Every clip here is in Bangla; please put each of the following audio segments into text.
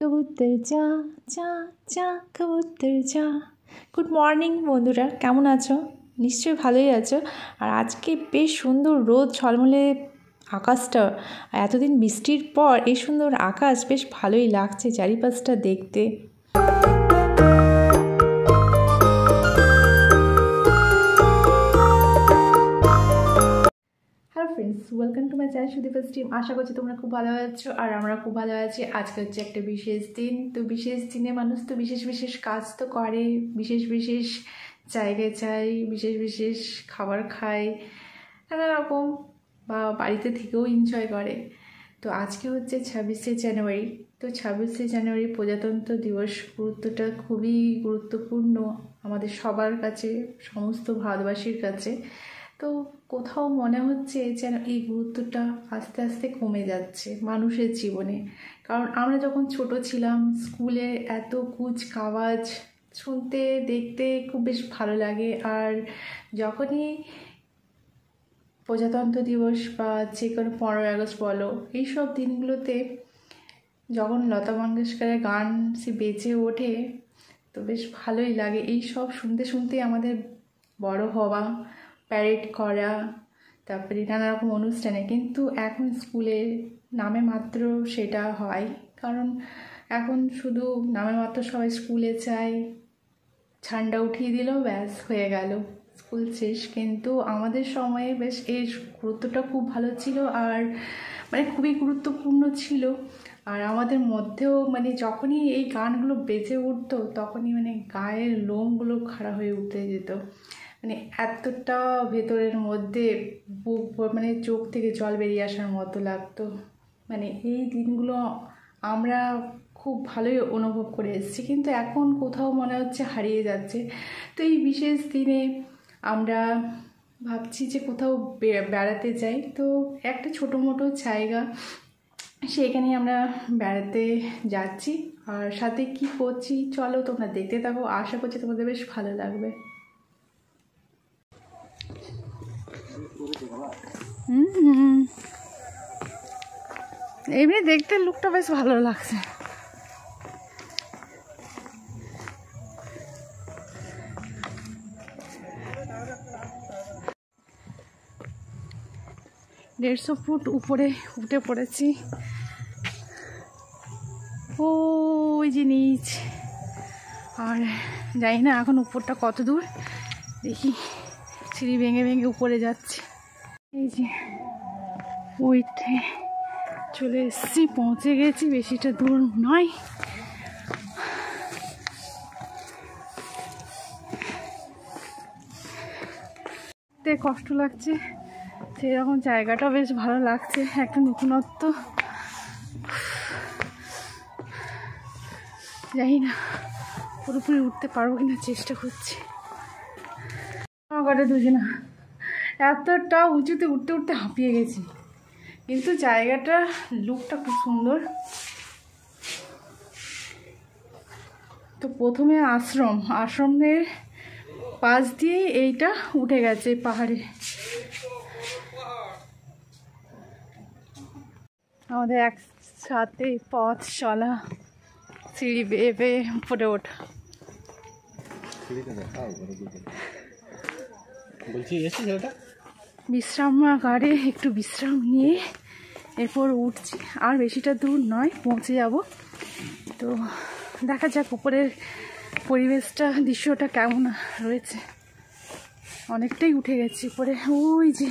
কবুতর যা যা যা কবুতর যা। গুড মর্নিং বন্ধুরা, কেমন আছো? নিশ্চয়ই ভালোই আছো। আর আজকে বেশ সুন্দর রোদ ঝলমলে আকাশটা, এতদিন বৃষ্টির পর এই সুন্দর আকাশ বেশ ভালোই লাগছে চারিপাশটা দেখতে। Hello friends, welcome to my channel Sudipa's team. আশা করছি তোমরা খুব ভালো আছো আর আমরা খুব ভালো আছি। আজকে হচ্ছে একটা বিশেষ দিন। তো বিশেষ দিনে মানুষ তো বিশেষ বিশেষ কাজ তো করে, বিশেষ বিশেষ জায়গায় যায়, বিশেষ বিশেষ খাবার খায়, নানা রকম, বা বাড়িতে থেকেও এনজয় করে। তো আজকে হচ্ছে 26শে জানুয়ারি। তো 26শে জানুয়ারি প্রজাতন্ত্র দিবস গুরুত্বটা খুবই গুরুত্বপূর্ণ আমাদের সবার কাছে, সমস্ত ভারতবাসীর কাছে। তো কোথাও মনে হচ্ছে যেন এই গুরুত্বটা আস্তে আস্তে কমে যাচ্ছে মানুষের জীবনে। কারণ আমরা যখন ছোট ছিলাম, স্কুলে এত কুচকাওয়াজ শুনতে দেখতে খুব বেশ ভালো লাগে। আর যখনই প্রজাতন্ত্র দিবস বা যে কোনো 15ই আগস্ট বলো, এইসব দিনগুলোতে যখন লতা মঙ্গেশকরের গান সে বেজে ওঠে, তো বেশ ভালোই লাগে। এই সব শুনতে শুনতেই আমাদের বড় হওয়া, প্যারেড করা, তারপরে নানা রকম অনুষ্ঠানে। কিন্তু এখন স্কুলের নামে মাত্র সেটা হয়, কারণ এখন শুধু নামে মাত্র সবাই স্কুলে যায়, ঝান্ডা উঠিয়ে দিল, ব্যাস হয়ে গেল, স্কুল শেষ। কিন্তু আমাদের সময়ে বেশ এর গুরুত্বটা খুব ভালো ছিল, আর মানে খুবই গুরুত্বপূর্ণ ছিল। আর আমাদের মধ্যেও মানে যখনই এই গানগুলো বেজে উঠতো, তখনই মানে গায়ের লোমগুলো খাড়া হয়ে উঠে যেত। মানে এতটা ভেতরের মধ্যে বুক মানে চোখ থেকে জল বেরিয়ে আসার মতো লাগতো। মানে এই দিনগুলো আমরা খুব ভালোই অনুভব করে এসেছি, কিন্তু এখন কোথাও মনে হচ্ছে হারিয়ে যাচ্ছে। তো এই বিশেষ দিনে আমরা ভাবছি যে কোথাও বেড়াতে যাই। তো একটা ছোটো মোটো জায়গা, সেখানেই আমরা বেড়াতে যাচ্ছি। আর সাথে কি করছি চলো তোমরা দেখতে থাকো, আশা করছি তোমাদের বেশ ভালো লাগবে। এমনি দেখতে লুকটা বেশ ভালো লাগছে। দেড়শো ফুট উপরে উঠে পড়েছি। ওই যে নিচ, আর জানি না এখন উপরটা কত দূর, দেখি সিঁড়ি ভেঙে ভেঙে উপরে যাচ্ছে। এই যে ওইতে চলে এসেছি, পৌঁছে গেছি, বেশিটা দূর নয়। কষ্ট লাগছে সেরকম, জায়গাটা বেশ ভালো লাগছে, একটা নতুনত্ব। জানি না পুরোপুরি উঠতে পারবো কিনা, চেষ্টা করছি। ঘরে দুজনা এতটা উঁচুতে উঠতে উঠতে হাঁপিয়ে গেছি, কিন্তু জায়গাটা লুকটা খুব সুন্দর। তো প্রথমে আশ্রমের পাশ দিয়ে এইটা উঠে গেছে পাহাড়ে। আমাদের একসাথে পথ চলা, সিঁড়ি বেয়ে বেয়ে উপরে ওঠা। বিশ্রামাগারে একটু বিশ্রাম নিয়ে এরপর উঠছি। আর বেশিটা দূর নয়, পৌঁছে যাব। তো দেখা যাক উপরের পরিবেশটা, দৃশ্যটা কেমন রয়েছে। অনেকটাই উঠে গেছি উপরে, ওই যে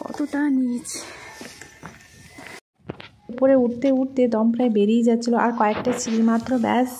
কতটা নিচ। উপরে উঠতে উঠতে দম প্রায় বেরিয়ে যাচ্ছিলো, আর কয়েকটা সিঁড়ি মাত্র, ব্যাস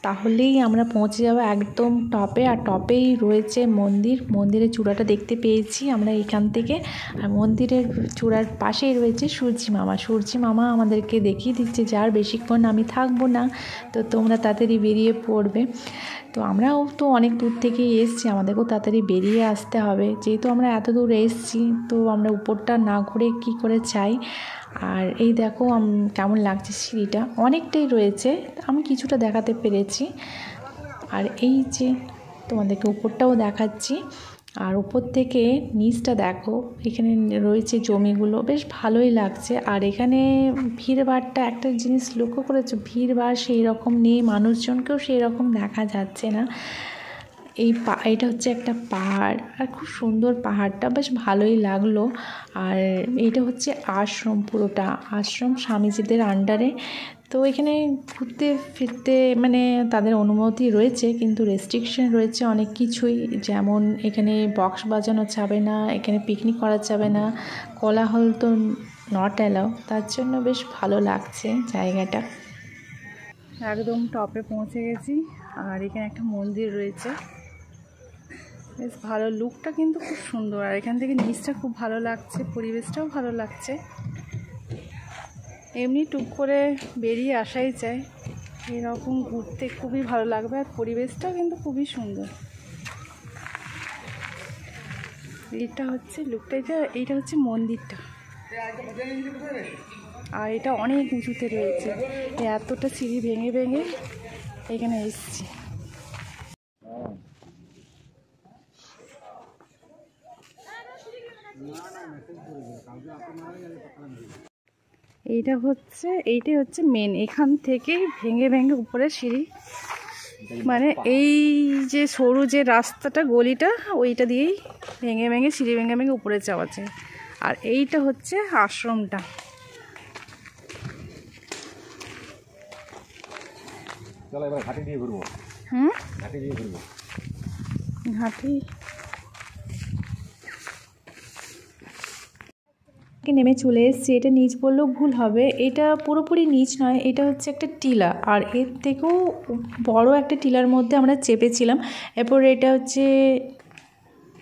তাহলেই আমরা পৌঁছে যাবো একদম টপে। আর টপেই রয়েছে মন্দির, মন্দিরের চূড়াটা দেখতে পেয়েছি আমরা এখান থেকে। আর মন্দিরের চূড়ার পাশেই রয়েছে সূর্যি মামা। সূর্যি মামা আমাদেরকে দেখিয়ে দিচ্ছে যে আর বেশিক্ষণ আমি থাকবো না, তো তোমরা তাড়াতাড়ি বেরিয়ে পড়বে। তো আমরাও তো অনেক দূর থেকেই এসেছি, আমাদেরকেও তাড়াতাড়ি বেরিয়ে আসতে হবে, যেহেতু আমরা এত দূর এসেছি। তো আমরা উপরটা না ঘুরে কি করে চাই। আর এই দেখো কেমন লাগছে, সিঁড়িটা অনেকটাই রয়েছে, আমি কিছুটা দেখাতে পেরেছি। আর এই যে তোমাদেরকে উপরটাও দেখাচ্ছি, আর উপর থেকে নিচটা দেখো, এখানে রয়েছে জমিগুলো, বেশ ভালোই লাগছে। আর এখানে ভিড়ভাড়টা একটা জিনিস লক্ষ্য করেছো, ভিড়ভাড় সেই রকম নেই, মানুষজনকেও সেই রকম দেখা যাচ্ছে না। এটা হচ্ছে একটা পাহাড়, আর খুব সুন্দর পাহাড়টা, বেশ ভালোই লাগলো। আর এইটা হচ্ছে আশ্রম, পুরোটা আশ্রম স্বামীজিদের আন্ডারে। তো এখানে ঘুরতে ফিরতে মানে তাদের অনুমতি রয়েছে, কিন্তু রেস্ট্রিকশন রয়েছে অনেক কিছুই, যেমন এখানে বক্স বাজানো যাবে না, এখানে পিকনিক করা যাবে না, কোলাহল তো নট অ্যালাউ। তার জন্য বেশ ভালো লাগছে জায়গাটা। একদম টপে পৌঁছে গেছি, আর এখানে একটা মন্দির রয়েছে, বেশ ভালো, লুকটা কিন্তু খুব সুন্দর। আর এখান থেকে নিচটা খুব ভালো লাগছে, পরিবেশটাও ভালো লাগছে। এমনি টুক করে বেরিয়ে আসাই চাই, এরকম ঘুরতে খুবই ভালো লাগবে। আর পরিবেশটাও কিন্তু খুবই সুন্দর। এটা হচ্ছে লুকটা, এইটা হচ্ছে মন্দিরটা, আর এটা অনেক উঁচুতে রয়েছে। এতটা সিঁড়ি ভেঙে ভেঙে এখানে এসেছি। এইটাই হচ্ছে মেন, এখান থেকেই ভেঙে ভেঙে উপরে সিঁড়ি, মানে এই যে সরু যে রাস্তাটা, গলিটা, ওইটা দিয়েই ভেঙে ভেঙে সিঁড়ি ভেঙে ভেঙে উপরে যাওয়া যায়। আর এইটা হচ্ছে আশ্রমটা। ঘাটি নেমে চলে এসেছি। এটা নিচ বললেও ভুল হবে, এটা পুরোপুরি নিচ নয়, এটা হচ্ছে একটা টিলা, আর এর থেকেও বড় একটা টিলার মধ্যে আমরা চেপেছিলাম। এরপর এটা হচ্ছে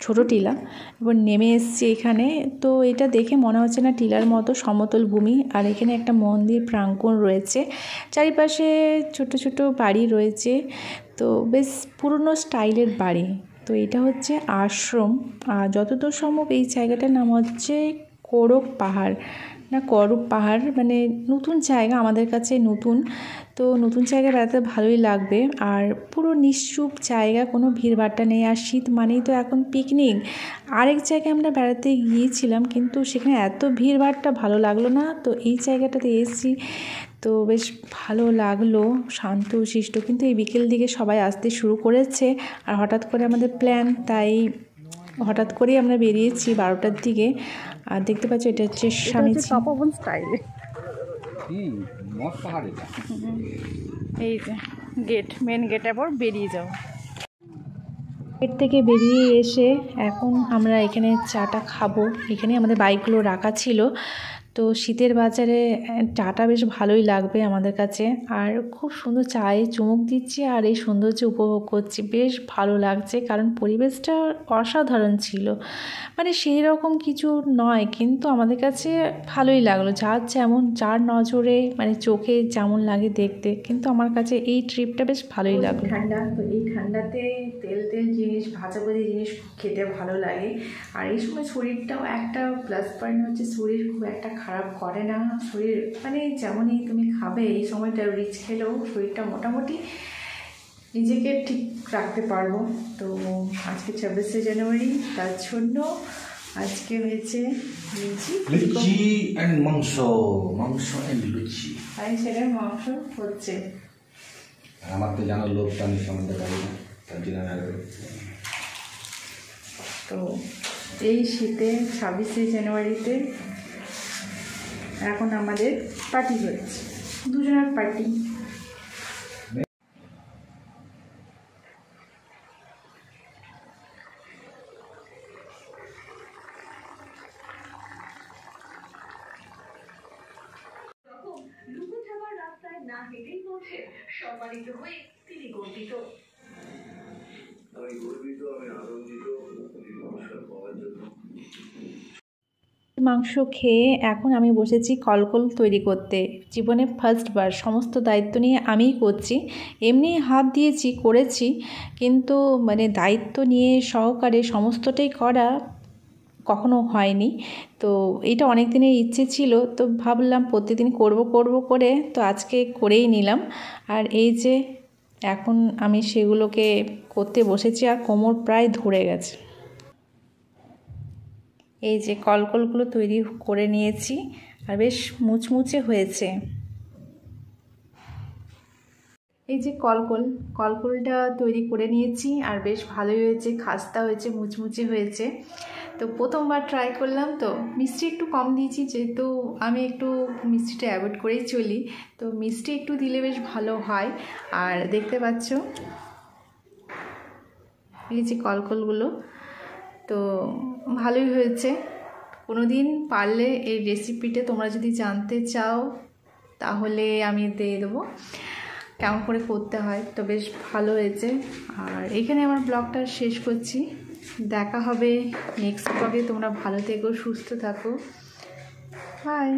ছোট টিলা, এবার নেমে এসেছি এখানে। তো এটা দেখে মনে হচ্ছে না টিলার মতো, সমতল ভূমি। আর এখানে একটা মন্দির প্রাঙ্গণ রয়েছে, চারিপাশে ছোট ছোট বাড়ি রয়েছে, তো বেশ পুরনো স্টাইলের বাড়ি। তো এটা হচ্ছে আশ্রম। আর যতদূর সম্ভব এই জায়গাটার নাম হচ্ছে করক পাহাড়, না করুপ পাহাড়, মানে নতুন জায়গা আমাদের কাছে, নতুন। তো নতুন জায়গায় বেড়াতে ভালোই লাগবে। আর পুরো নিশ্চুপ জায়গা, কোনো ভিড়ভাট্টা নেই। আর শীত মানেই তো এখন পিকনিক। আরেক জায়গায় আমরা বেড়াতে গিয়েছিলাম, কিন্তু সেখানে এত ভিড়ভাট্টা ভালো লাগলো না। তো এই জায়গাটাতে এসেছি, তো বেশ ভালো লাগলো, শান্ত শিষ্ট। কিন্তু এই বিকেল দিকে সবাই আসতে শুরু করেছে, আর হঠাৎ করে আমাদের প্ল্যান, তাই হঠাৎ করেই আমরা বেরিয়েছি 12টার দিকে। আর দেখতে পাচ্ছ এটা হচ্ছে স্বামীজি তপবন স্টাইলে। এই যে গেট, মেন গেটের পর বেরিয়ে যাও। গেট থেকে বেরিয়ে এসে এখন আমরা এখানে চাটা খাবো। এখানে আমাদের বাইকগুলো রাখা ছিল। তো শীতের বাজারে চাটা বেশ ভালোই লাগবে আমাদের কাছে। আর খুব সুন্দর চায়ে চুমুক দিচ্ছি, আর এই সৌন্দর্য উপভোগ করছি, বেশ ভালো লাগছে। কারণ পরিবেশটা অসাধারণ ছিল, মানে সেই রকম কিছু নয়, কিন্তু আমাদের কাছে ভালোই লাগলো। যার যেমন, যার নজরে মানে চোখে যেমন লাগে দেখতে, কিন্তু আমার কাছে এই ট্রিপটা বেশ ভালোই লাগলো। ঠান্ডা, তো এই ঠান্ডাতে তেল তেল জিনিস, ভাজাভাজি জিনিস খেতে ভালো লাগে। আর এই সময় শরীরটাও একটা প্লাস পয়েন্ট হচ্ছে, শরীর খুব একটা খারাপ করে না। শরীর মানে যেমনই তুমি খাবে, এই সময়টা রিচ খেলেও শরীরটা মোটামুটি নিজেকে ঠিক রাখতে পারবো। তো আজকে 26শে জানুয়ারি, তার জন্য আজকে হয়েছে লুচি এন্ড মাংস, মাংস এন্ড লুচি। আর ছেলের মাংস হচ্ছে, আমার তো জানার লোকটা আমি সম্বন্ধে পারি না, তার জন্য। তো এই শীতে 26শে জানুয়ারিতে এখন আমাদের পার্টি হচ্ছে, দুজনের পার্টি। সম্মানিত হয়ে তিনি গর্বিত, আমি গর্বিত, আমি আনন্দিত পাওয়ার জন্য। মাংস খেয়ে এখন আমি বসেছি কলকল তৈরি করতে। জীবনে ফার্স্টবার সমস্ত দায়িত্ব নিয়ে আমিই করছি। এমনি হাত দিয়েছি, করেছি, কিন্তু মানে দায়িত্ব নিয়ে সহকারে সমস্তটাই করা কখনো হয়নি। তো এটা অনেক দিনের ইচ্ছে ছিল, তো ভাবলাম প্রতিদিন করব করে, তো আজকে করেই নিলাম। আর এই যে এখন আমি সেগুলোকে করতে বসেছি, আর কোমর প্রায় ধরে গেছে। এই যে কলকলগুলো তৈরি করে নিয়েছি আর বেশ মুচমুচে হয়েছে। এই যে কলকলটা তৈরি করে নিয়েছি আর বেশ ভালোই হয়েছে, খাস্তা হয়েছে, মুচমুচে হয়েছে। তো প্রথমবার ট্রাই করলাম, তো মিষ্টি একটু কম দিয়েছি, যেহেতু আমি একটু মিষ্টিটা অ্যাভয়েড করেই চলি, তো মিষ্টি একটু দিলে বেশ ভালো হয়। আর দেখতে পাচ্ছ এই যে কলকলগুলো, তো ভালোই হয়েছে। কোনো দিন পারলে এই রেসিপিটা তোমরা যদি জানতে চাও তাহলে আমি দিয়ে দেবো কেমন করে করতে হয়। তো বেশ ভালো হয়েছে। আর এখানে আমার ব্লগটা শেষ করছি, দেখা হবে নেক্সট ব্লগে। তোমরা ভালো থেকো, সুস্থ থাকো, বাই।